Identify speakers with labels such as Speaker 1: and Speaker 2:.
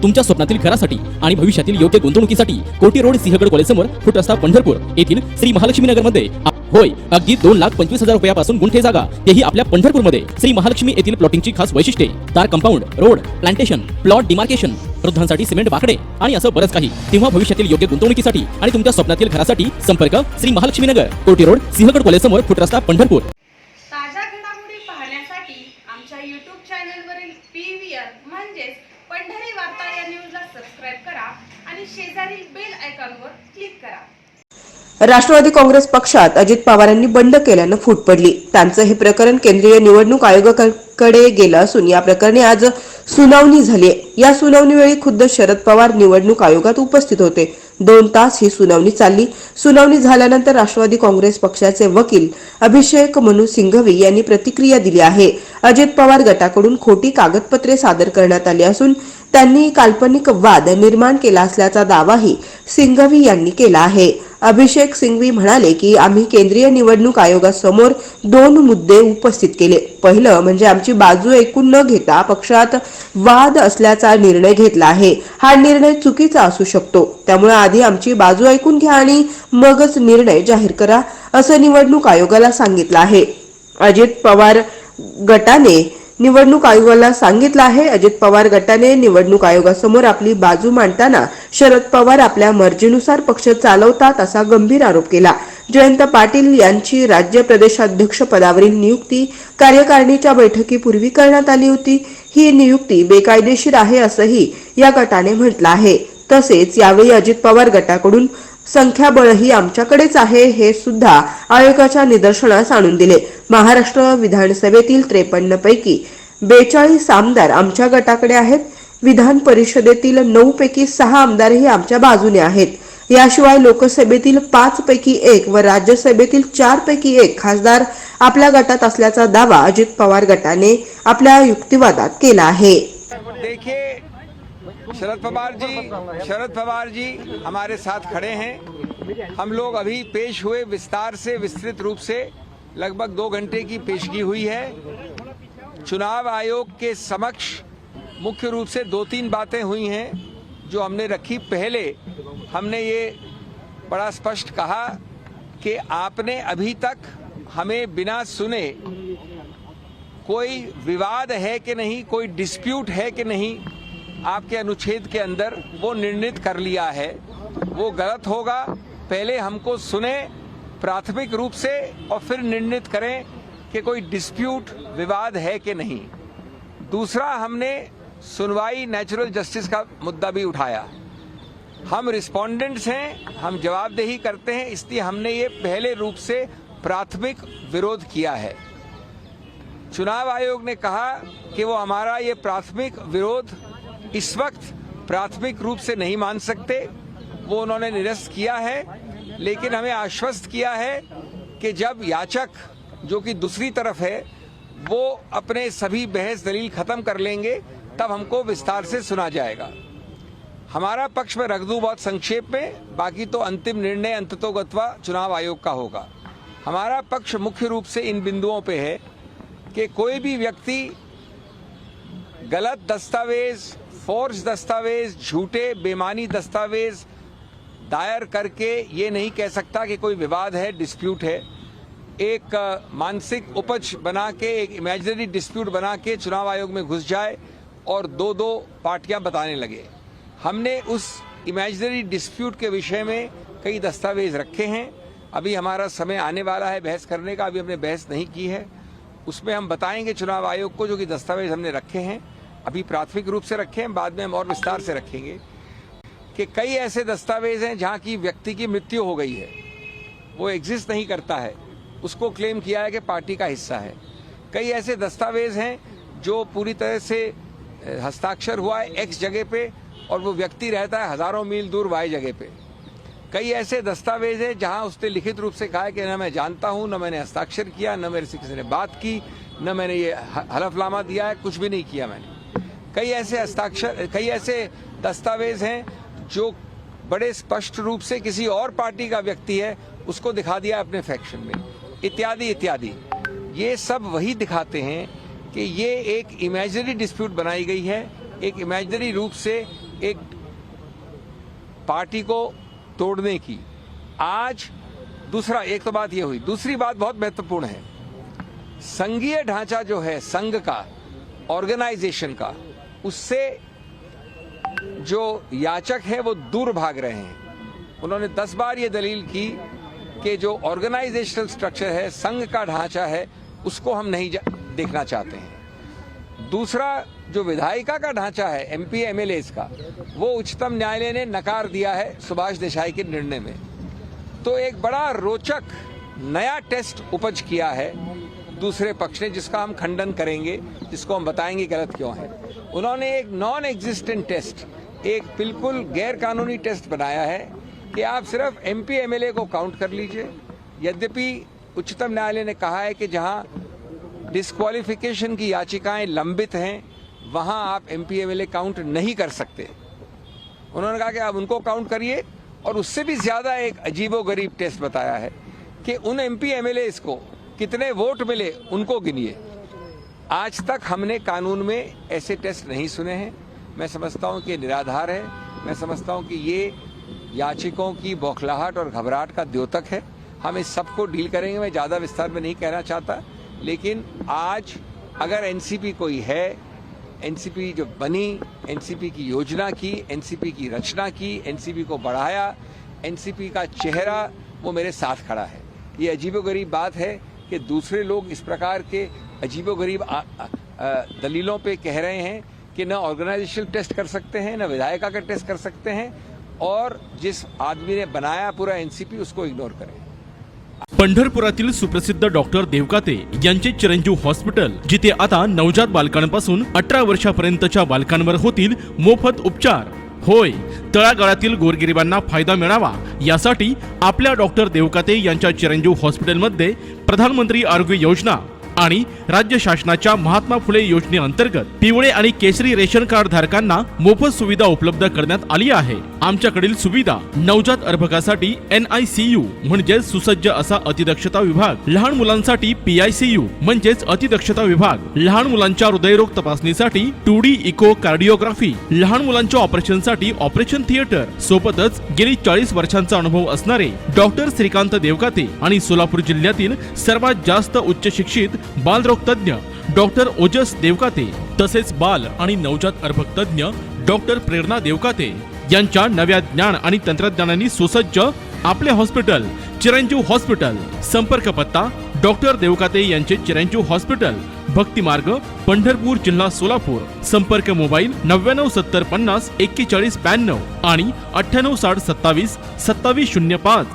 Speaker 1: तुमच्या स्वप्नातील घरासाठी आणि भविष्यातील योग्य गुंतवणुकीसाठी कोटी रोड सिंहगड कॉलेज समोर फुट रस्ता पंढरपूर येथील श्री महालक्ष्मी नगर मध्ये होय, अगदी 2,25,000 रुपयापासून गुंठे जागा, तेही आपल्या पंढरपूरमध्ये. श्री महालक्ष्मी येथील प्लॉटिंगची खास वैशिष्ट्ये: तार compound, road, plantation, plot demarcation, वृद्धांसाठी सिमेंट बाकडे आणि असं बरंच काही. तेव्हा भविष्यातील योग्य गुंतवणुकीसाठी आणि तुमच्या स्वप्नातील घरासाठी संपर्क श्री महालक्ष्मी नगर, कोटी रोड, सिंहगड कॉलेज समोर, फुट रस्ता पंढरपूर.
Speaker 2: ताज्या घडामोडी पाहण्यासाठी आमच्या YouTube चॅनलवरील PVR म्हणजेच पंढरी वार्ता या न्यूजला सबस्क्राइब करा आणि शेजारील बेल आयकॉनवर क्लिक करा.
Speaker 3: राष्ट्रवादी काँग्रेस पक्षात अजित पवारांनी बंड केल्यानं फूट पडली. त्यांचं हे प्रकरण केंद्रीय निवडणूक आयोगाकडे गेलं असून या प्रकरणी आज सुनावणी झाली. या सुनावणीवेळी खुद्द शरद पवार निवडणूक आयोगात उपस्थित होते. 2 तास ही सुनावणी चालली. सुनावणी झाल्यानंतर राष्ट्रवादी काँग्रेस पक्षाचे वकील अभिषेक मनु सिंघवी यांनी प्रतिक्रिया दिली आहे. अजित पवार गटाकडून खोटी कागदपत्रे सादर करण्यात आली असून त्यांनी काल्पनिक वाद निर्माण केला असल्याचा दावाही सिंघवी यांनी केला आहे. अभिषेक सिंघवी म्हणाले की आम्ही केंद्रीय निवडणूक आयोगासमोर 2 मुद्दे उपस्थित केले. पहिलं म्हणजे आमची बाजू ऐकून न घेता पक्षात वाद असल्याचा निर्णय घेतला आहे. हा निर्णय चुकीचा असू शकतो, त्यामुळे आधी आमची बाजू ऐकून घ्या आणि मगच निर्णय जाहीर करा, असं निवडणूक आयोगाला सांगितलं आहे. अजित पवार गटाने निवडणूक आयोगाला सांगितलं आहे. अजित पवार गटाने निवडणूक आयोगासमोर आपली बाजू मांडताना शरद पवार आपल्या मर्जीनुसार पक्ष चालवतात असा गंभीर आरोप केला. जयंत पाटील यांची राज्य प्रदेशाध्यक्ष पदावरील नियुक्ती कार्यकारिणीच्या बैठकीपूर्वी करण्यात आली होती. ही नियुक्ती बेकायदेशीर आहे असंही या गटाने म्हटलं आहे. तसेच यावेळी अजित पवार गटाकडून संख्याबळही आमच्याकडेच आहे हे सुद्धा आयोगाच्या निदर्शनास आणून दिले. महाराष्ट्र विधानसभेतील 53 पैकी 42 आमदार आमच्या गटाकडे आहेत. विधान परिषदेतील 9 पैकी 6 आमदारही आमच्या बाजूने आहेत. याशिवाय लोकसभेतील 5 पैकी 1 व राज्यसभेतील 4 पैकी 1 खासदार आपल्या गटात असल्याचा दावा अजित पवार गटाने आपल्या युक्तिवादात केला आहे.
Speaker 4: शरद पवार जी हमारे साथ खड़े हैं. हम लोग अभी पेश हुए विस्तार से, विस्तृत रूप से लगभग 2 घंटे की पेशगी हुई है. चुनाव आयोग के समक्ष मुख्य रूप से 2-3 बातें हुई हैं जो हमने रखी. पहले हमने ये बड़ा स्पष्ट कहा कि आपने अभी तक हमें बिना सुने कोई विवाद है कि नहीं, कोई डिस्प्यूट है कि नहीं, आपके अनुच्छेद के अंदर वो निर्णित कर लिया है. वो गलत होगा. पहले हमको सुने प्राथमिक रूप से और फिर निर्णित करें कि कोई डिस्प्यूट, विवाद है कि नहीं. दूसरा, हमने सुनवाई, नेचुरल जस्टिस का मुद्दा भी उठाया. हम रिस्पोंडेंट्स हैं, हम जवाबदेही करते हैं, इसलिए हमने ये पहले रूप से प्राथमिक विरोध किया है. चुनाव आयोग ने कहा कि वो हमारा ये प्राथमिक विरोध इस वक्त प्राथमिक रूप से नहीं मान सकते. वो उन्होंने निरस्त किया है, लेकिन हमें आश्वस्त किया है कि जब याचक, जो कि दूसरी तरफ है, वो अपने सभी बहस दलील खत्म कर लेंगे तब हमको विस्तार से सुना जाएगा. हमारा पक्ष में रख दूं बहुत संक्षेप में, बाकी तो अंतिम निर्णय अंततोगत्वा चुनाव आयोग का होगा. हमारा पक्ष मुख्य रूप से इन बिंदुओं पे है कि कोई भी व्यक्ति गलत दस्तावेज, फोर्स दस्तावेज, झूठे बेमानी दस्तावेज दायर करके ये नहीं कह सकता कि कोई विवाद है, डिस्प्यूट है. एक मानसिक उपज बना के, एक इमेजिनरी डिस्प्यूट बना के चुनाव आयोग में घुस जाए और 2-2 पार्टियां बताने लगे. हमने उस इमेजिनरी डिस्प्यूट के विषय में कई दस्तावेज रखे हैं. अभी हमारा समय आने वाला है बहस करने का, अभी हमने बहस नहीं की है. उसमें हम बताएंगे चुनाव आयोग को जो कि दस्तावेज हमने रखे हैं, अभी प्राथमिक रूप से रखे हैं, बाद में हम और विस्तार से रखेंगे, कि कई ऐसे दस्तावेज हैं जहां की व्यक्ति की मृत्यु हो गई है, वो एग्जिस्ट नहीं करता है, उसको क्लेम किया है कि पार्टी का हिस्सा है. कई ऐसे दस्तावेज हैं जो पूरी तरह से हस्ताक्षर हुआ है एक्स जगह पे और वो व्यक्ति रहता है हजारों मील दूर वाई जगह पे. कई ऐसे दस्तावेज हैं जहां उसने लिखित रूप से कहा है कि न मैं जानता हूं, न मैंने हस्ताक्षर किया, न मेरे से किसी ने बात की, न मैंने ये हलफनामा दिया है, कुछ भी नहीं किया मैंने. कई ऐसे दस्तावेज हैं जो बड़े स्पष्ट रूप से किसी और पार्टी का व्यक्ति है, उसको दिखा दिया अपने फैक्शन में, इत्यादि इत्यादि. ये सब वही दिखाते हैं कि ये एक इमेजिनरी डिस्प्यूट बनाई गई है, एक इमेजिनरी रूप से एक पार्टी को तोड़ने की। आज दूसरा, एक तो बात ये हुई, दूसरी बात बहुत महत्वपूर्ण है, संघीय ढांचा जो है संघ का, ऑर्गेनाइजेशन का, उससे जो याचक है वो दूर भाग रहे हैं। उन्होंने 10 बार ये दलील की कि जो ऑर्गेनाइजेशनल स्ट्रक्चर है, संघ का ढांचा है, उसको हम नहीं देखना चाहते हैं। दूसरा, जो विधायिका का ढांचा है एमपी एमएलएस का, वो उच्चतम न्यायालय ने नकार दिया है सुभाष देसाई के निर्णय में। तो एक बड़ा रोचक नया टेस्ट उपज किया है दूसरे पक्ष ने, जिसका हम खंडन करेंगे, जिसको हम बताएंगे गलत क्यों है। उन्होंने एक नॉन एग्जिस्टेंट टेस्ट, एक बिल्कुल गैर कानूनी टेस्ट बनाया है कि आप सिर्फ एमपी एमएलए को काउंट कर लीजिए। यद्यपि उच्चतम न्यायालय ने कहा है कि जहां डिस्क्वालिफिकेशन की याचिकाएं लंबित हैं, वहां आप एमपी एमएलए काउंट नहीं कर सकते। उन्होंने कहा कि आप उनको काउंट करिए, और उससे भी ज्यादा एक अजीबोगरीब टेस्ट बताया है कि उन एमपी एमएलए को कितने वोट मिले उनको गिनिए। आज तक हमने कानून में ऐसे टेस्ट नहीं सुने हैं। मैं समझता हूं कि निराधार है। मैं समझता हूं कि ये याचिकों की बौखलाहट और घबराहट का द्योतक है। हम इस सब को डील करेंगे। मैं ज़्यादा विस्तार में नहीं कहना चाहता, लेकिन आज अगर एनसीपी कोई है, एनसीपी जो बनी, एनसीपी की योजना की, एनसीपी की रचना की, एनसीपी को बढ़ाया, एनसीपी का चेहरा वो मेरे साथ खड़ा है। ये अजीबोगरीब बात है कि दूसरे लोग इस प्रकार के अजीबोगरीब दलीलों पे कह रहे हैं कि न ऑर्गेनाइजेशनल टेस्ट कर सकते हैं, न विधायिका का टेस्ट कर सकते हैं, और जिस आदमी ने बनाया पूरा एनसीपी उसको इग्नोर करें।
Speaker 1: पंढरपुरातील सुप्रसिद्ध डॉक्टर देवकाते यांचे चिरंजीव हॉस्पिटल, जिथे आता नवजात बालकांपासून 18 वर्षापर्यंतच्या बालकांवर होतील मोफत उपचार। होय, तळागाळातील गोरगरिबांना फायदा मिळावा यासाठी आपल्या डॉक्टर देवकाते यांच्या चिरंजीव हॉस्पिटलमध्ये प्रधानमंत्री आरोग्य योजना आणि राज्य शासनाच्या महात्मा फुले योजनेअंतर्गत पिवळे आणि केसरी रेशन कार्ड धारकांना मोफत सुविधा उपलब्ध करण्यात आली आहे। आमच्याकडील सुविधा नवजात अर्भकासाठी NICU म्हणजे सुसज्ज असा अतिदक्षता विभाग, लहान मुलांसाठी PICU म्हणजे अतिदक्षता विभाग, लहान मुलांच्या हृदयरोग तपासणीसाठी 2D इको कार्डिओग्राफी, लहान मुलांच्या ऑपरेशनसाठी ऑपरेशन थिएटर, सोबतच गेली 40 वर्षांचा अनुभव असणारे डॉक्टर श्रीकांत देवकाते आणि सोलापूर जिल्ह्यातील सर्वात जास्त उच्च शिक्षित बालरोग तज्ञ डॉक्टर ओजस देवकाते, तसेच बाल आणि नवजात अर्भक तज्ञ डॉक्टर प्रेरणा देवकाते यांच्या नव्या ज्ञान आणि तंत्रज्ञानाने सुसज्ज आपले हॉस्पिटल चिरंजीव हॉस्पिटल। संपर्क पत्ता डॉक्टर देवकाते यांचे चिरंजीव हॉस्पिटल, भक्ती मार्ग, पंढरपूर, जिल्हा सोलापूर। संपर्क मोबाईल 99 70 50 41 92 आणि 98 60 27 2705।